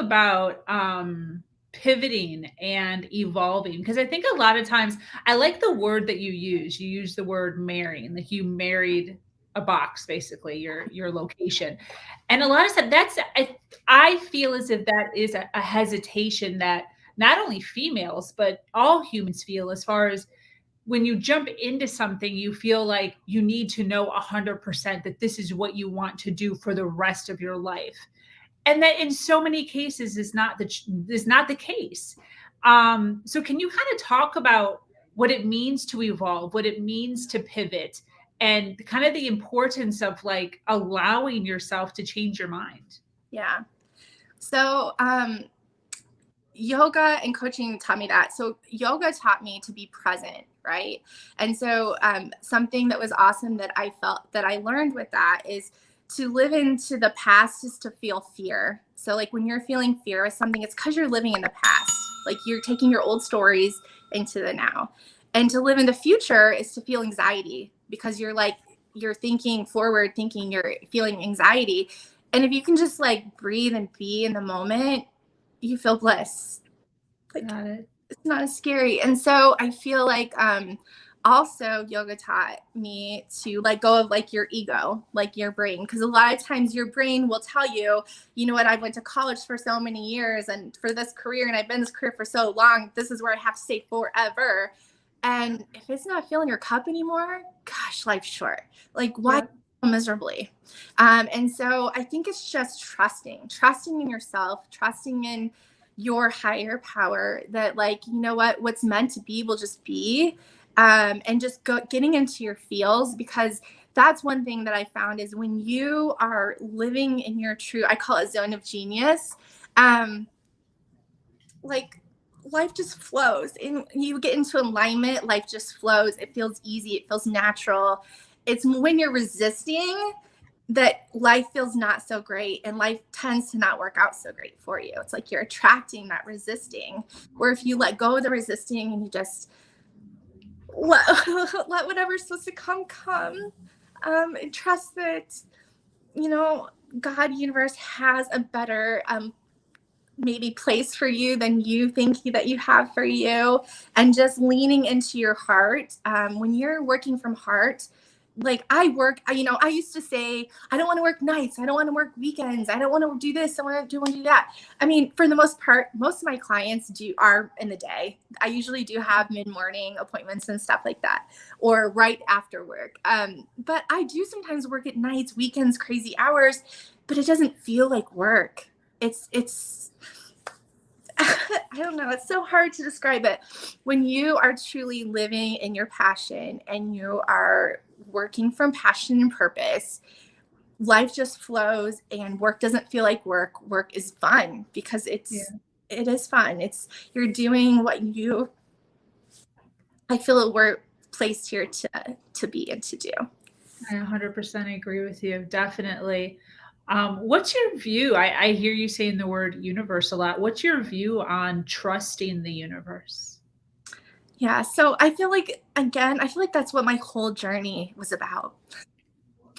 about pivoting and evolving? Because I think a lot of times I like the word that you use. You use the word marrying, like you married a box, basically your location. And a lot of times I feel as if that is a hesitation that not only females but all humans feel, as far as when you jump into something, you feel like you need to know 100% that this is what you want to do for the rest of your life, and that in so many cases is not the case. So can you kind of talk about what it means to evolve, what it means to pivot, and kind of the importance of like allowing yourself to change your mind? Yeah. So, yoga and coaching taught me that. So yoga taught me to be present, right? And so something that was awesome that I felt that I learned with that is to live into the past is to feel fear. So like when you're feeling fear of something, it's because you're living in the past. Like you're taking your old stories into the now. And to live in the future is to feel anxiety because you're thinking forward, thinking you're feeling anxiety. And if you can just like breathe and be in the moment, you feel bliss. Like Got it. it's not as scary. And so I feel like also yoga taught me to let go of like your ego, like your brain. Because a lot of times your brain will tell you, you know what, I went to college for so many years and for this career, and I've been in this career for so long, this is where I have to stay forever. And if it's not filling your cup anymore, gosh, life's short. Like why Yeah. miserably? And so I think it's just trusting in yourself, trusting in your higher power that like, you know what, what's meant to be will just be. And just getting into your feels, because that's one thing that I found is when you are living in your true, I call it zone of genius, like life just flows and you get into alignment, life just flows. It feels easy, it feels natural. It's when you're resisting that life feels not so great, and life tends to not work out so great for you. It's like you're attracting that resisting, where if you let go of the resisting and you just let, let whatever's supposed to come, and trust that, you know, God, universe has a better maybe place for you than you think that you have for you, and just leaning into your heart. When you're working from heart, like I used to say, I don't want to work nights, I don't want to work weekends, I don't want to do this, I want to do that. I mean, for the most part, most of my clients are in the day. I usually do have mid-morning appointments and stuff like that, or right after work. But I do sometimes work at nights, weekends, crazy hours, but it doesn't feel like work. It's I don't know. It's so hard to describe it. When you are truly living in your passion and you are working from passion and purpose, life just flows and work doesn't feel like work. Work is fun because Yeah. it is fun. It's you're doing what I feel that we're placed here to be and to do. I 100% agree with you. Definitely. What's your view? I hear you saying the word universe a lot. What's your view on trusting the universe? Yeah. So I feel like again, I feel like that's what my whole journey was about.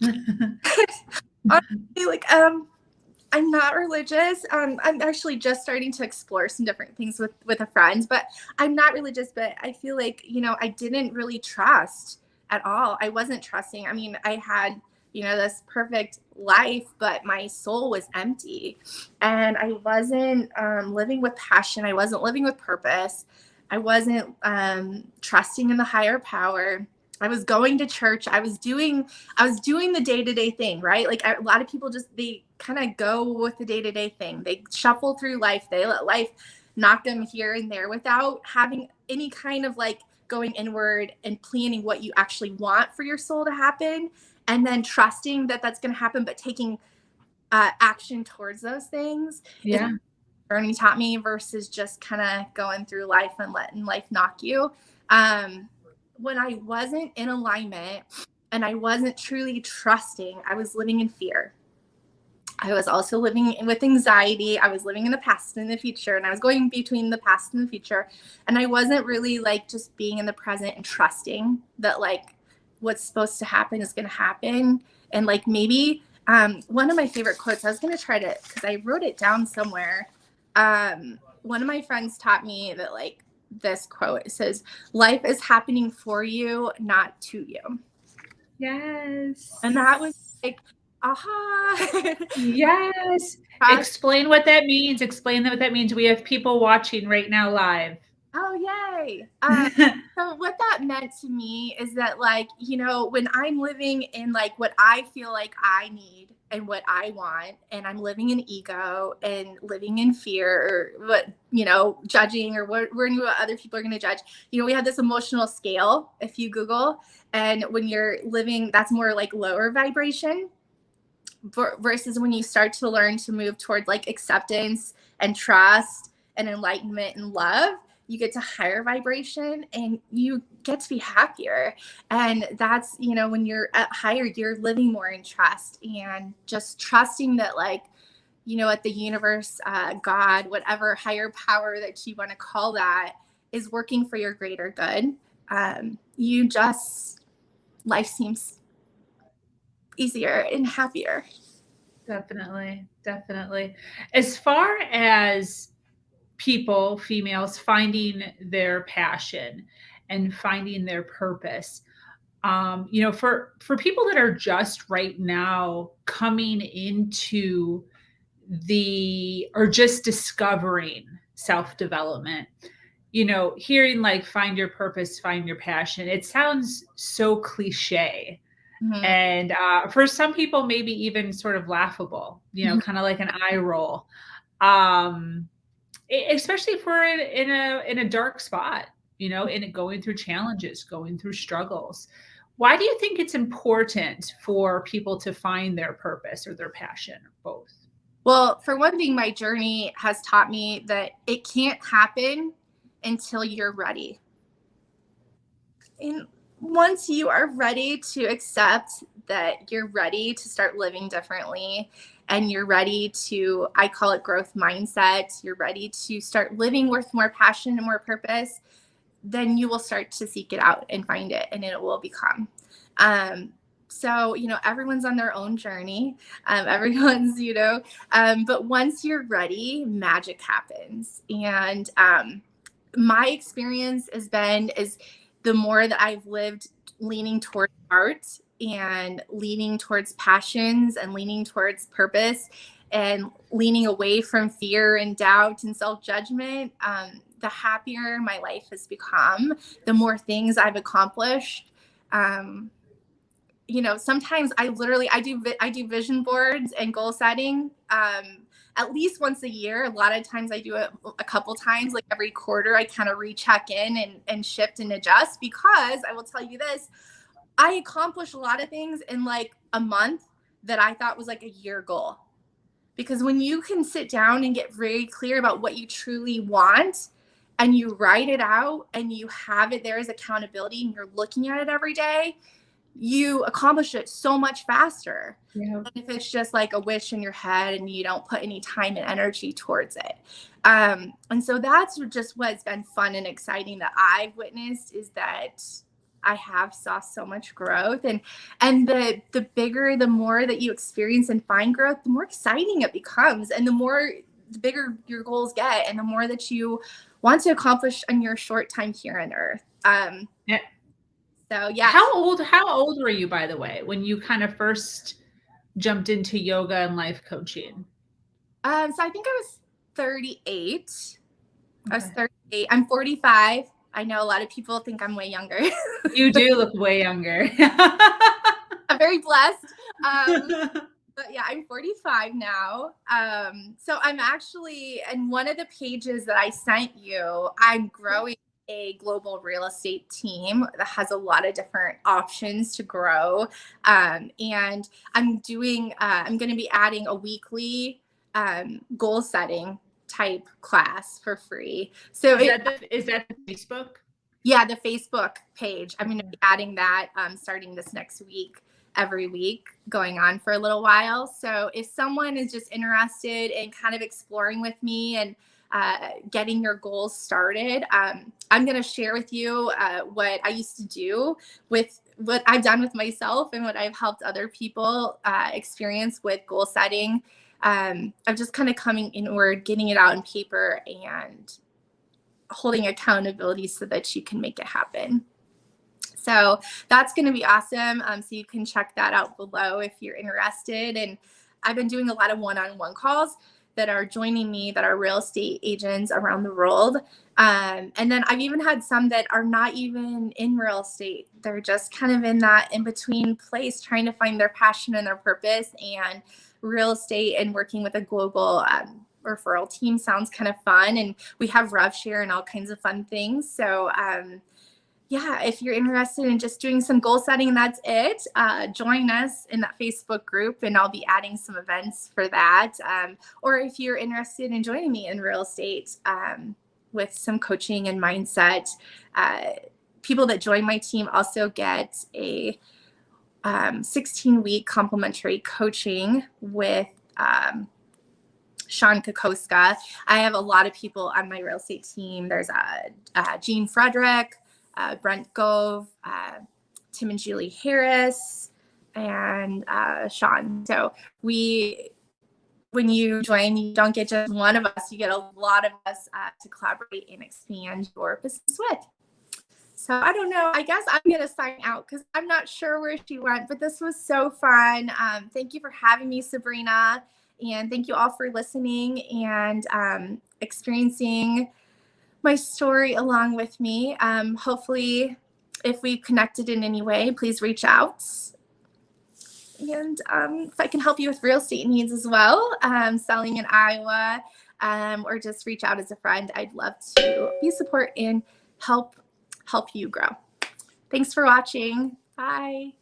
Honestly, like I'm not religious. I'm actually just starting to explore some different things with a friend, but I'm not religious. But I feel like, you know, I didn't really trust at all. I wasn't trusting. I mean, I had, you know, this perfect life, but my soul was empty, and I wasn't living with passion. I wasn't living with purpose. I wasn't trusting in the higher power. I was going to church. I was doing the day-to-day thing, right? Like a lot of people just, they kind of go with the day-to-day thing. They shuffle through life. They let life knock them here and there without having any kind of like going inward and planning what you actually want for your soul to happen, and then trusting that that's going to happen, but taking action towards those things is Yeah. Bernie taught me, versus just kind of going through life and letting life knock you. Um, when I wasn't in alignment and I wasn't truly trusting, I was living in fear. I was also living with anxiety. I was living in the past and the future, and I was going between the past and the future. And I wasn't really like just being in the present and trusting that like what's supposed to happen is going to happen. And like maybe one of my favorite quotes, I was going to try to, because I wrote it down somewhere. One of my friends taught me that, like, this quote, it says, life is happening for you, not to you. Yes. And that was like, aha. Yes. Explain what that means. Explain what that means. We have people watching right now live. Oh, yay. So what that meant to me is that, like, you know, when I'm living in like what I feel like I need and what I want, and I'm living in ego and living in fear, or what, you know, judging, or worrying what other people are going to judge. You know, we have this emotional scale, if you Google, and when you're living, that's more like lower vibration, versus when you start to learn to move toward like acceptance and trust and enlightenment and love, you get to higher vibration and you get to be happier. And that's, you know, when you're at higher, you're living more in trust and just trusting that, like, you know, at the universe, God, whatever higher power that you want to call that, is working for your greater good. You just, life seems easier and happier. Definitely. Definitely. As far as people, females, finding their passion and finding their purpose, you know, for people that are just right now coming into the or just discovering self-development, you know, hearing like find your purpose, find your passion, it sounds so cliche. Mhm. And for some people, maybe even sort of laughable, you know, kind of like an eye roll. Um, Especially if we're in a dark spot, you know, in it, going through challenges, going through struggles. Why do you think it's important for people to find their purpose or their passion, or both? Well, for one thing, my journey has taught me that it can't happen until you're ready. And once you are ready to accept that you're ready to start living differently, and you're ready to, I call it growth mindset, you're ready to start living with more passion and more purpose, then you will start to seek it out and find it, and it will become. Um, so, you know, everyone's on their own journey. Everyone's, you know, but once you're ready, magic happens. And my experience has been, is the more that I've lived leaning towards art and leaning towards passions and leaning towards purpose and leaning away from fear and doubt and self-judgment, the happier my life has become, the more things I've accomplished. Um, you know, sometimes I do vision boards and goal setting, at least once a year. A lot of times I do it a couple times, like every quarter. I kind of recheck in and shift and adjust, because I will tell you this, I accomplish a lot of things in like a month that I thought was like a year goal. Because when you can sit down and get very clear about what you truly want, and you write it out and you have it there as accountability, and you're looking at it every day, you accomplish it so much faster Yeah. than if it's just like a wish in your head and you don't put any time and energy towards it. And so that's just what's been fun and exciting that I've witnessed, is that I have saw so much growth, and the bigger, the more that you experience and find growth, the more exciting it becomes, and the bigger your goals get, and the more that you want to accomplish in your short time here on earth. Yeah. So yeah. How old were you, by the way, when you kind of first jumped into yoga and life coaching? So I think I was 38. I was Okay. 38. I'm 45. I know a lot of people think I'm way younger. You do look way younger. I'm very blessed. But yeah, I'm 45 now. So I'm actually, in one of the pages that I sent you, I'm growing a global real estate team that has a lot of different options to grow. And I'm going to be adding a weekly goal setting type class for free. So Is that the Facebook? yeah, the Facebook page. I'm going to Okay. be adding that starting this next week, every week, going on for a little while. So if someone is just interested in kind of exploring with me and getting your goals started, I'm going to share with you what I used to do with what I've done with myself and what I've helped other people experience with goal setting. of just kind of coming inward, getting it out in paper, and holding accountability so that you can make it happen. So that's going to be awesome. So you can check that out below if you're interested. And I've been doing a lot of one-on-one calls that are joining me that are real estate agents around the world. And then I've even had some that are not even in real estate. They're just kind of in that in-between place, trying to find their passion and their purpose. And real estate and working with a global referral team sounds kind of fun. And we have rev share and all kinds of fun things. So yeah, if you're interested in just doing some goal setting, that's it. Join us in that Facebook group, and I'll be adding some events for that. Or if you're interested in joining me in real estate with some coaching and mindset, people that join my team also get a 16-week complimentary coaching with Sean Kokoska. I have a lot of people on my real estate team. There's Jean Frederick, Brent Gove, Tim and Julie Harris, and Sean. So when you join, you don't get just one of us, you get a lot of us to collaborate and expand your business with. So I don't know, I guess I'm going to sign out because I'm not sure where she went, but this was so fun. Thank you for having me, Sabrina. And thank you all for listening and experiencing my story along with me. Hopefully, if we connected in any way, please reach out. And if I can help you with real estate needs as well, selling in Iowa, or just reach out as a friend, I'd love to be support and help you grow. Thanks for watching. Bye.